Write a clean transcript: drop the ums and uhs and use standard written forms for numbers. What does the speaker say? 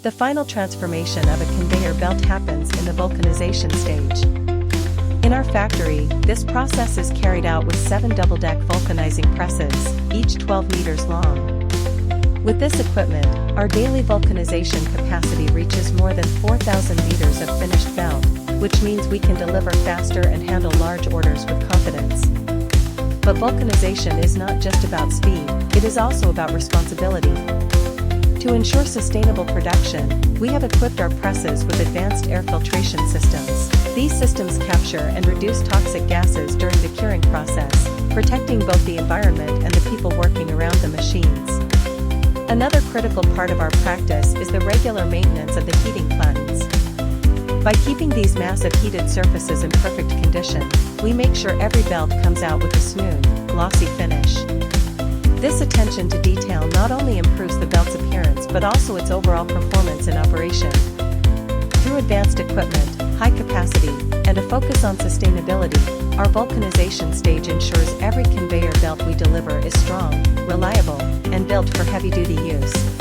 The final transformation of a conveyor belt happens in the vulcanization stage. In our factory, this process is carried out with 7 double-deck vulcanizing presses, each 12 meters long. With this equipment, our daily vulcanization capacity reaches more than 4,000 meters of finished belt, which means we can deliver faster and handle large orders with confidence. But vulcanization is not just about speed, it is also about responsibility. To ensure sustainable production, we have equipped our presses with advanced air filtration systems. These systems capture and reduce toxic gases during the curing process, protecting both the environment and the people working around the machines. Another critical part of our practice is the regular maintenance of the heating platens. By keeping these massive heated surfaces in perfect condition, we make sure every belt comes out with a smooth, glossy finish. This attention to detail not only improves the belt's appearance but also its overall performance in operation. Through advanced equipment, high capacity, and a focus on sustainability, our vulcanization stage ensures every conveyor belt we deliver is strong, reliable, and built for heavy-duty use.